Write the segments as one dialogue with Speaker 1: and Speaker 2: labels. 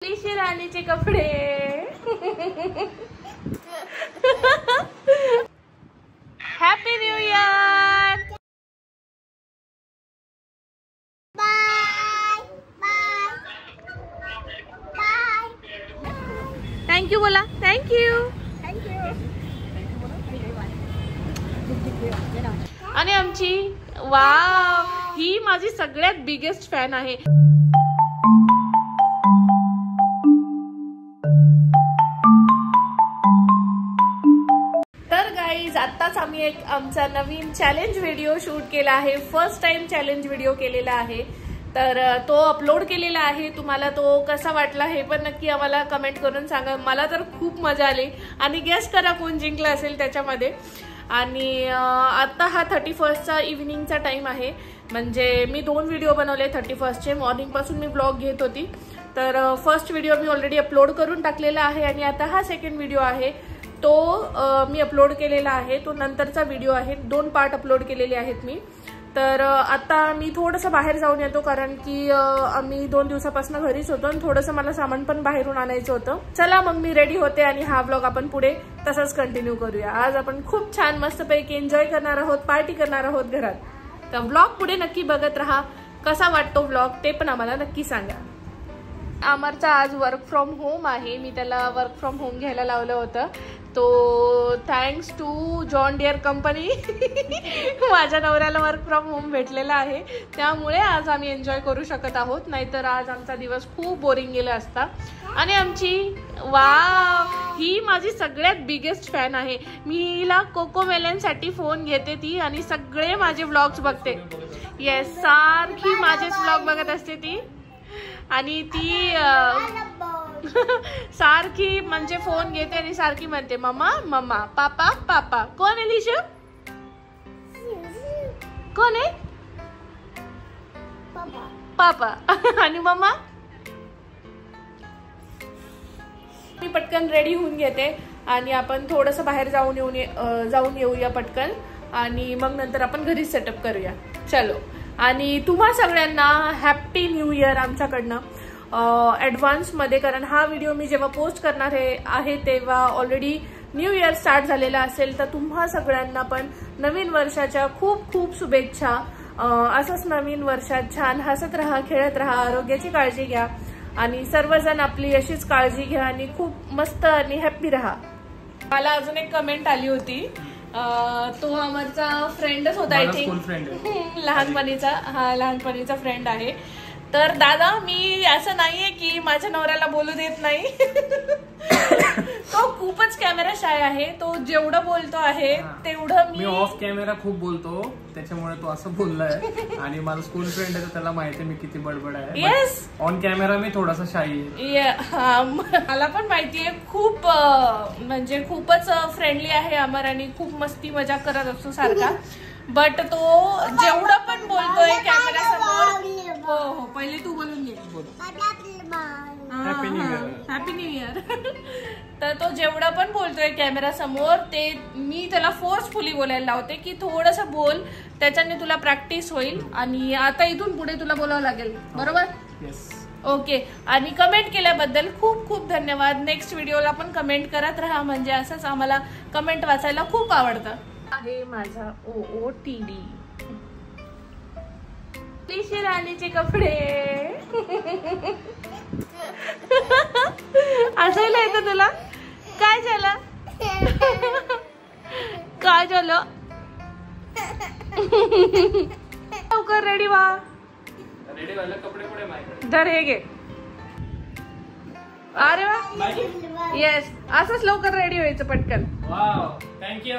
Speaker 1: लिशी राणीचे कपडे. Happy new year.
Speaker 2: Bye bye bye.
Speaker 1: Thank you बोला. थँक्यू. आणि आमची वाव, ही माझी सगळ्यात बिगेस्ट फॅन आहे. तर गाईज, आत्ताच आम्ही एक आमचा नवीन चॅलेंज व्हिडिओ शूट केला आहे. फर्स्ट टाइम चॅलेंज व्हिडिओ केलेला आहे. तर तो अपलोड केलेला आहे. तुम्हाला तो कसा वाटला हे पण नक्की आम्हाला कमेंट करून सांगा. मला तर खूप मजा आली. आणि गेस करा कोण जिंकला असेल त्याच्यामध्ये. आणि आता हा 31चा इव्हिनिंगचा टाइम आहे. म्हणजे मी 2 व्हिडिओ बनवले 31चे. मॉर्निंगपासून मी ब्लॉग घेत होती. तर फर्स्ट व्हिडिओ मी ऑलरेडी अपलोड करून टाकलेला आहे. आणि आता हा सेकंड व्हिडिओ आहे तो मी अपलोड केलेला आहे. तो नंतरचा व्हिडिओ आहे. 2 पार्ट अपलोड केलेले आहेत मी. तर आता मी थोडंसं बाहेर जाऊन येतो, कारण की आम्ही 2 दिवसापासून घरीच होतो आणि थोडंसं मला सामान पण बाहेरून आणायचं होतं. चला मग मी रेडी होते आणि हा ब्लॉग आपण पुढे तसंच कंटिन्यू करूया. आज आपण खूप छान मस्तपैकी एन्जॉय करणार आहोत, पार्टी करणार आहोत घरात. तर ब्लॉग पुढे नक्की बघत राहा. कसा वाटतो ब्लॉग ते पण आम्हाला नक्की सांगा. अमरचा आज वर्क फ्रॉम होम आहे. मी त्याला वर्क फ्रॉम होम घ्यायला लावलं होतं. तो thanks to John dear company माझ्या नवऱ्याला वर्क फ्रॉम होम भेटलेला आहे. त्यामुळे आज आम्ही एन्जॉय करू शकत आहोत. नाहीतर आज आमचा दिवस खूप बोरिंग गेला असता. आणि आमची वाव, ही माझी सगळ्यात बिगेस्ट फॅन आहे. मी हिला कोकोमेलनसाठी फोन घेते ती आणि सगळे माझे व्लॉग्स बघते. येस, सारखी माझेच व्लॉग बघत असते ती. आणि ती सारखी म्हणजे फोन घेते आणि सारखी म्हणते मम्मा मम्मा, पापा पापा. कोण आहे लिशू? कोण आहे? पापा. आणि मम्मा. मी पटकन रेडी होऊन घेते आणि आपण थोडंसं बाहेर जाऊन येऊया पटकन. आणि मग नंतर आपण घरीच सेटअप करूया. चलो. आणि तुम्हा सगळ्यांना हॅपी न्यू इयर आमच्याकडनं ॲडव्हान्समध्ये. कारण हा व्हिडिओ मी जेव्हा पोस्ट करणार आहे तेव्हा ऑलरेडी न्यू इयर स्टार्ट झालेला असेल. तर तुम्हा सगळ्यांना पण नवीन वर्षाच्या खूप खूप शुभेच्छा. असंच नवीन वर्षात छान हसत राहा, खेळत राहा, आरोग्याची काळजी घ्या आणि सर्वजण आपली अशीच काळजी घ्या आणि खूप मस्त आणि हॅप्पी राहा. मला अजून एक कमेंट आली होती. तो अमरचा फ्रेंडच होता, आय थिंक लहानपणीचा फ्रेंड आहे. तर दादा, मी असं नाहीये की माझ्या नवऱ्याला बोलू देत नाही. तो खूपच कॅमेरा शाय आहे. तो जेवढं बोलतो आहे तेवढं मी
Speaker 3: ऑफ कॅमेरा खूप बोलतो, त्याच्यामुळे तो असं बोललाय. आणि माझा स्कूल फ्रेंड आहे, त्याला माहिती मी किती बडबड आहे.
Speaker 1: येस,
Speaker 3: ऑन कॅमेरा मी थोडासा शाई आहे.
Speaker 1: मला पण माहितीये. खूप म्हणजे खूपच फ्रेंडली आहे अमर आणि खूप मस्ती मजाक करत असतो सारखा. बट तो जेवढं पण बोलतोय कॅमेरा समोर. हो हो, पहिले तू बोलून घे. Happy new year. तर तो जेवढं पण बोलतोय कॅमेरा समोर ते मी त्याला फोर्सफुली बोलायला लावते की थोडंसं बोल, त्याच्याने तुला प्रॅक्टिस होईल. आणि आता इथून पुढे तुला बोलावं लागेल, बरोबर? ओके. आणि कमेंट केल्याबद्दल खूप खूप धन्यवाद. नेक्स्ट व्हिडिओला पण कमेंट करत राहा, म्हणजे असंच आम्हाला कमेंट वाचायला खूप आवडतं. आहे माझा OOTD लिशी राणीचे कपडे. असायला येतं तुला? काय झालं? काय झालं? लवकर रेडी व्हा.
Speaker 3: रेडी व्हायला कपडे पुढे माहिती.
Speaker 1: धर, हे घे. अरे वा, येस, असंच लवकर रेडी व्हायचं पटकन.
Speaker 3: Wow, thank you.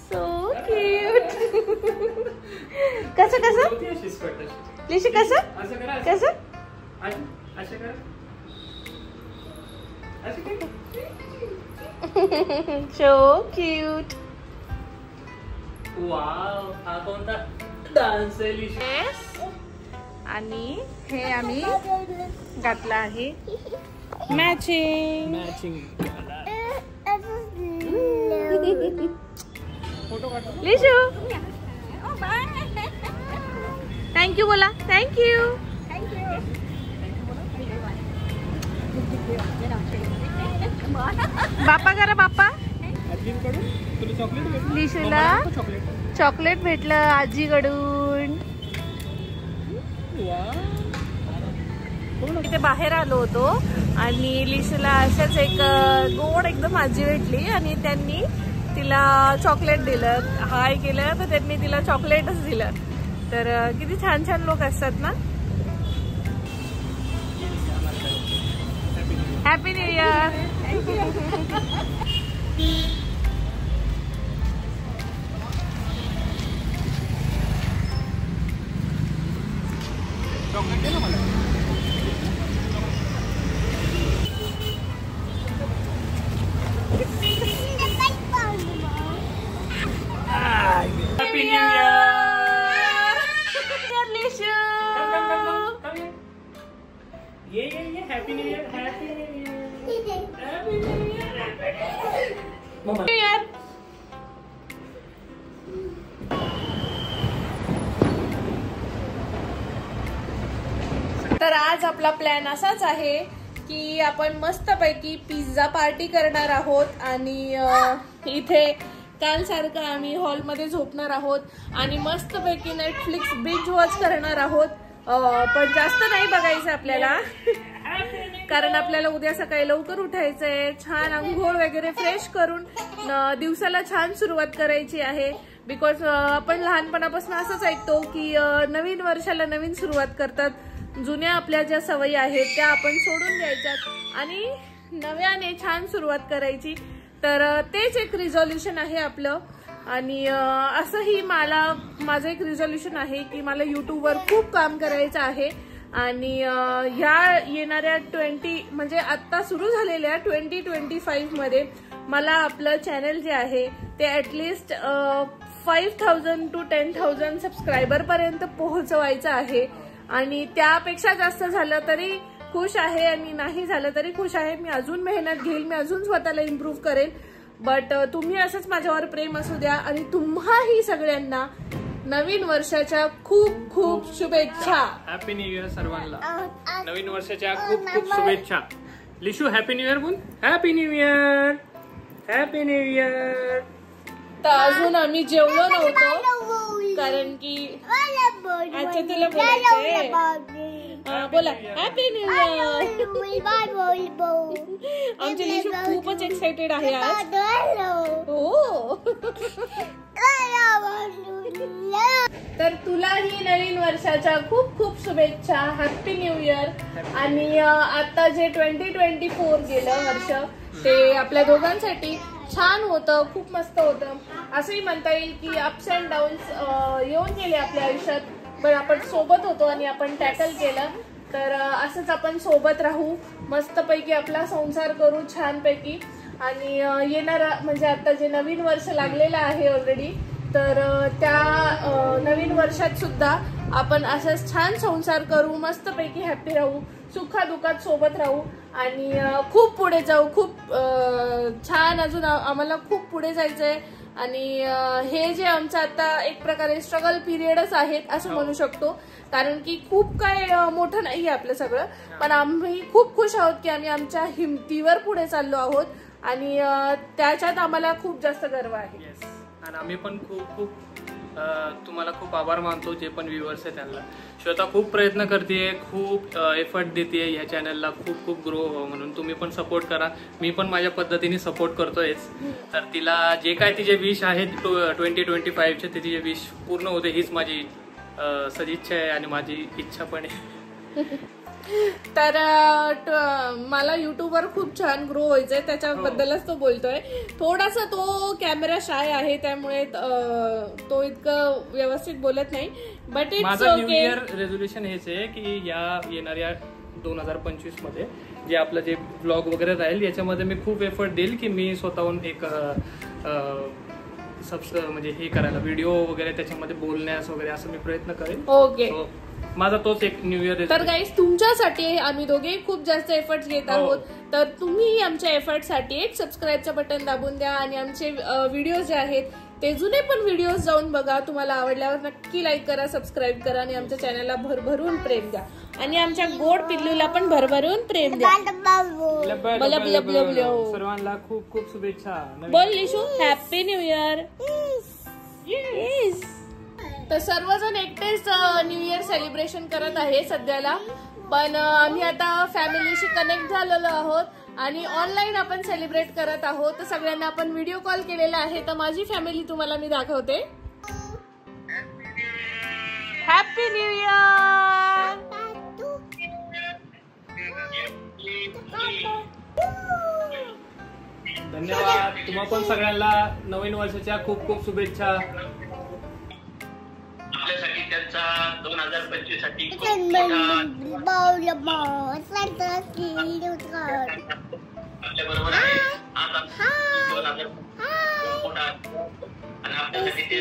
Speaker 1: So cute. कसं लिशी, कसं कसं? So cute.
Speaker 3: वाव, हा कोणता डान्स आहे लिशी?
Speaker 1: आणि हे आम्ही घातलं आहे मॅचिंग. लिशू, थँक्यू बोला. थँक्यू. बाप्पा करा बाप्पा. लिशूला चॉकलेट भेटलं आजीकडून. इथे बाहेर आलो होतो आणि लिशूला अशाच एक गोड एकदम आजी भेटली आणि त्यांनी तिला चॉकलेट दिलं. हाय केलं तर त्यांनी तिला चॉकलेटच दिलं. तर किती छान छान लोक असतात ना. Happy new year.
Speaker 3: Happy new year
Speaker 1: लिशू.
Speaker 3: ये happy new year. Happy new year. Happy new year. Happy new year.
Speaker 1: तर आज आपला प्लॅन असाच आहे की आपण मस्तपैकी पिझ्झा पार्टी करणार आहोत आणि इथे काल सारखं आम्ही हॉलमध्ये झोपणार आहोत आणि मस्तपैकी नेटफ्लिक्स बिंज वॉच करणार आहोत. पण जास्त नाही बघायचं आपल्याला कारण आपल्याला उद्या सकाळी लवकर उठायचंय. छान अंघोळ वगैरे फ्रेश करून दिवसाला छान सुरुवात करायची आहे. बिकॉज आपण लहानपणापासून असंच ऐकतो की नवीन वर्षाला नवीन सुरुवात करतात. जुन्या आपल्या ज्या सवयी आहेत त्या आपण सोडून द्यायच्यात आणि नव्याने छान सुरुवात करायची. तर तेच एक रिझॉल्युशन आहे आपलं. आणि असंही माझं एक रिझॉल्युशन आहे की मला युट्यूबवर खूप काम करायचं आहे आणि ह्या येणाऱ्या 20 म्हणजे आत्ता सुरू झालेल्या 2025 मध्ये मला आपलं चॅनल जे आहे ते ऍटलिस्ट 5000 to 10,000 सबस्क्रायबर पर्यंत पोहोचवायचं आहे. आणि त्यापेक्षा जास्त झालं तरी खुश आहे आणि नाही झालं तरी खुश आहे. मी अजून मेहनत घेईल, मी अजून स्वतःला इम्प्रूव्ह करेल. बट तुम्ही असंच माझ्यावर प्रेम असू द्या आणि तुम्हाही सगळ्यांना नवीन वर्षाच्या खूप खूप शुभेच्छा.
Speaker 3: हॅपी न्यू इयर सर्वांना. नवीन वर्षाच्या खूप खूप शुभेच्छा. लिशू हॅपी न्यू इयर बोल. Happy new year. Happy new year.
Speaker 1: तर अजून आम्ही जेवलो नव्हतो कारण की अच्छा तुला बोलायचंय. बोला हॅपी न्यू इयर. आमची लिशू खूपच एक्साइटेड आहे आज. हो. तर तुलाही नवीन वर्षाच्या खूप खूप शुभेच्छा. Happy new year. आणि आता जे 2024 गेलं वर्ष ते आपल्या दोघांसाठी छान होतं, खूप मस्त होतं. असंही म्हणता येईल की अप्स अँड डाऊन्स येऊन गेले आपल्या आयुष्यात पण आपण सोबत होतो आणि आपण टॅकल केलं. तर असंच आपण सोबत राहू, मस्तपैकी आपला संसार करू छानपैकी. आणि येणारा म्हणजे आता जे नवीन वर्ष लागलेलं आहे ऑलरेडी तर त्या नवीन वर्षात सुद्धा आपण असंच छान संसार करू, मस्तपैकी हॅप्पी राहू, सुखादुखात सोबत राहू आणि खूप पुढे जाऊ. खूप छान अजून आम्हाला खूप पुढे जायचंय. आणि हे जे आमचं आता एक प्रकारे स्ट्रगल पिरियडच आहेत असं म्हणू शकतो कारण की खूप काय मोठं नाहीये आपलं सगळं. पण आम्ही खूप खुश आहोत की आम्ही आमच्या हिमतीवर पुढे चाललो आहोत आणि त्याच्यात आम्हाला खूप जास्त गर्व आहे.
Speaker 3: आणि आम्ही पण खूप खूप तुम्हाला खूप आभार मानतो जे पण व्ह्युअर्स आहे त्यांना. श्वेता खूप प्रयत्न करते, खूप एफर्ट देते ह्या चॅनलला खूप खूप ग्रो हो म्हणून. तुम्ही पण सपोर्ट करा, मी पण माझ्या पद्धतीने सपोर्ट करतोयच. तर तिला जे काय तिचे विश आहेत 2025चे ते तिचे विश पूर्ण होते हीच माझी सदिच्छा आहे आणि माझी इच्छा पण आहे.
Speaker 1: तर मला युट्यूबवर खूप छान ग्रो व्हायचंय त्याच्याबद्दलच तो बोलतोय. थोडासा तो कॅमेरा शाय आहे त्यामुळे तो इतकं व्यवस्थित बोलत नाही. बट
Speaker 3: माझं न्यू इयर रेझोल्युशन हेच आहे की या येणाऱ्या 2025 मध्ये जे आपलं जे ब्लॉग वगैरे राहील याच्यामध्ये मी खूप एफर्ट देईल की मी स्वतःहून एक म्हणजे हे करायला व्हिडिओ वगैरे त्याच्यामध्ये बोलण्यास वगैरे असं मी प्रयत्न करेन.
Speaker 1: ओके.
Speaker 3: माझा तोच एक न्यू इयर.
Speaker 1: तर गाईज तुमच्यासाठी आम्ही दोघे खूप जास्त एफर्ट्स घेत आहोत. तर तुम्ही आमच्या एफर्टसाठी एक सबस्क्राईबचं बटन दाबून द्या आणि आमचे व्हिडिओ जे आहेत ते जुने पण व्हिडिओ जाऊन बघा. तुम्हाला आवडल्यावर नक्की लाईक करा, सबस्क्राईब करा आणि आमच्या चॅनलला भरभरून प्रेम द्या. आणि आमच्या गोड पिल्लूला पण भरभरून प्रेम द्या.
Speaker 3: सर्वांना खूप खूप शुभेच्छा.
Speaker 1: बोल लिशू, हॅपी न्यू इयर. तर सर्वजण एकटेच न्यू इयर सेलिब्रेशन करत आहे सध्याला, पण आम्ही आता फॅमिलीशी कनेक्ट झालेलो आहोत आणि ऑनलाईन आपण सेलिब्रेट करत आहोत. तर सगळ्यांना आपण व्हिडिओ कॉल केलेला आहे. तर माझी फॅमिली तुम्हाला मी दाखवते. Happy new year.
Speaker 3: धन्यवाद. तुम्हा पण सगळ्यांना नवीन वर्षाच्या खूप खूप शुभेच्छा.
Speaker 2: आपल्यासाठी त्यांचा 2025 साठी आपल्या बरोबर आहे. आज आपण 2000 आणि आपल्यासाठी ते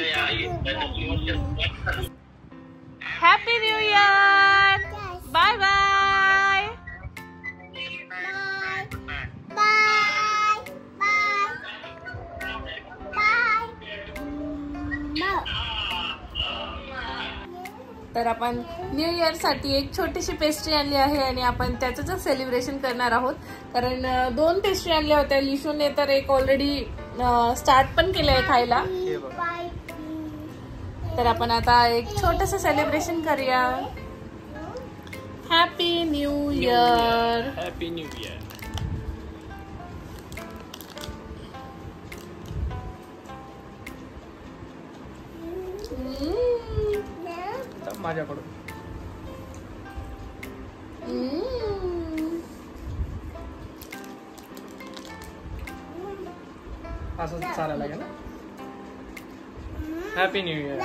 Speaker 1: happy new year. Bye bye. तर आपण न्यू इयर साठी एक छोटीशी पेस्ट्री आणली आहे आणि आपण त्याचं सेलिब्रेशन करणार आहोत. कारण 2 पेस्ट्री आणल्या होत्या. लिशूने तर एक ऑलरेडी स्टार्ट पण केलंय खायला. तर आपण आता एक छोटस सेलिब्रेशन करूया. Happy new year.
Speaker 3: Happy new year. माझ्याकडून असं चालायला लागेल ना. Happy new year.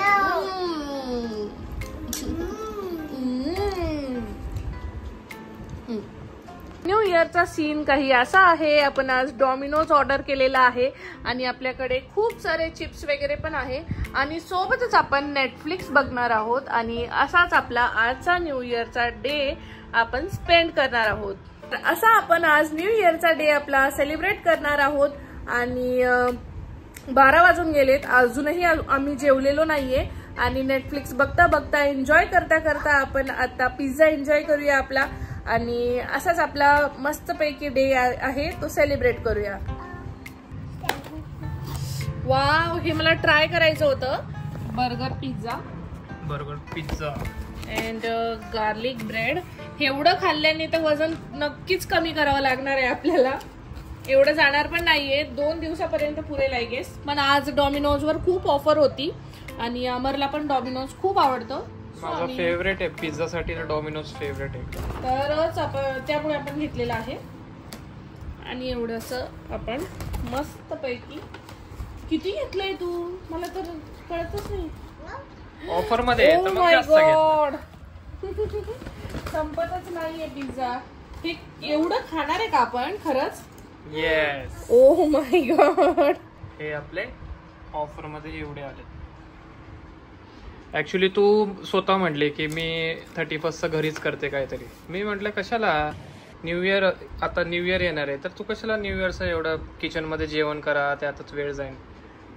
Speaker 1: न्यू इयरचा सीन काही असा आहे. आपण आज डॉमिनोज ऑर्डर केलेला आहे आणि आपल्याकडे खूप सारे चिप्स वगैरे पण आहे आणि सोबतच आपण नेटफ्लिक्स बघणार आहोत आणि असाच आपला आजचा न्यू इयरचा डे आपण स्पेंड करणार आहोत. असा आपण आज न्यू इयरचा डे आपला सेलिब्रेट करणार आहोत आणि 12 वाजून गेलेत. अजूनही आम्ही जेवलेलो नाहीये आणि नेटफ्लिक्स बघता बघता एन्जॉय करता करता आपण आता पिझ्झा एन्जॉय करूया आपला आणि असाच आपला मस्तपैकी डे आहे तो सेलिब्रेट करूया. वाव, हे मला ट्राय करायचं होतं. Burger pizza and garlic bread. एवढं खाल्ल्याने तर वजन नक्कीच कमी करावं लागणार आहे आपल्याला. एवढं जाणार पण नाहीये. 2 दिवसापर्यंत पुरेल आय गेस. पण आज डॉमिनोज वर खूप ऑफर होती आणि अमरला पण डॉमिनोज खूप आवडतं.
Speaker 3: माझा फेवरेट आहे पिझ्झा साठी. डॉमिनोज फेवरेट आहे.
Speaker 1: तरच आपण त्यामुळे आपण घेतलेलं आहे आणि एवढंस आपण मस्त पैकी. किती घेतलंय तू? मला तर कळतच नाही.
Speaker 3: ऑफर मध्ये
Speaker 1: Oh my God. संपतच नाहीये पिझ्झा. हे एवढं खाणार आहे का आपण खरंच?
Speaker 3: येस.
Speaker 1: Oh my God.
Speaker 3: हे आपले ऑफर मध्ये एवढे आले. ऍक्च्युली तू स्वतः म्हटली की मी 31st घरीच करते काहीतरी. मी म्हटलं कशाला, न्यू इयर आता न्यू इयर येणार आहे तर तू कशाला न्यू इयरचं एवढं किचन मध्ये जेवण करा, त्यातच वेळ जाईल.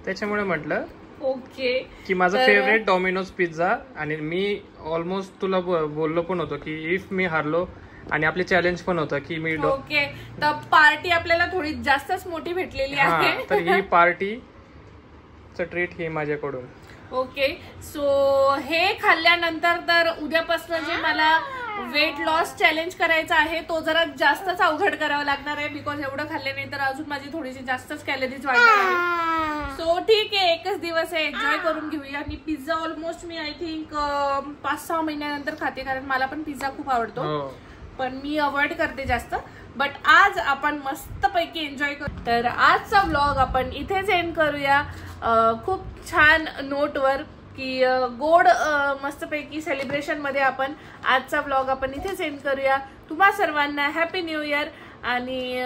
Speaker 3: त्याच्यामुळे म्हटलं
Speaker 1: ओके
Speaker 3: की माझं फेवरेट डॉमिनोज पिझ्झा. आणि मी ऑलमोस्ट तुला बोललो पण होतो की इफ मी हारलो आणि आपले चॅलेंज पण होतं की मी
Speaker 1: ओके तर पार्टी आपल्याला थोडी जास्तच मोठी भेटलेली आहे.
Speaker 3: तर ही पार्टीचं ट्रीट ही माझ्याकडून.
Speaker 1: ओके सो हे खाल्ल्यानंतर तर उद्यापासून जे मला वेट लॉस चॅलेंज करायचा आहे तो जरा जास्तच अवघड करावा लागणार आहे. बिकॉज एवढं खाल्ल्यानंतर अजून माझी थोडीशी जास्तच कॅलरीज वाढणार आहे. सो ठीक आहे, एकच दिवस आहे, एन्जॉय करून घेऊया. आणि pizza almost me I think 5-6 महिन्यानंतर खाते कारण मला पण पिझ्झा खूप आवडतो. पण मी अवॉइड करते जास्त. बट आज आपण मस्तपैकी एन्जॉय करू. तर आजचा व्लॉग आपण इथेच एंड करूया खूप छान नोटवर की गोड मस्तपैकी सेलिब्रेशन मध्ये आपण आजचा व्लॉग आपण इथेच एंड करूया. तुम्हा सर्वांना हॅपी न्यू इयर आणि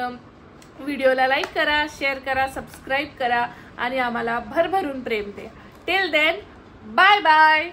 Speaker 1: व्हिडिओला लाईक करा, शेअर करा, सबस्क्राईब करा आणि आम्हाला भरभरून प्रेम द्या. Till then bye bye.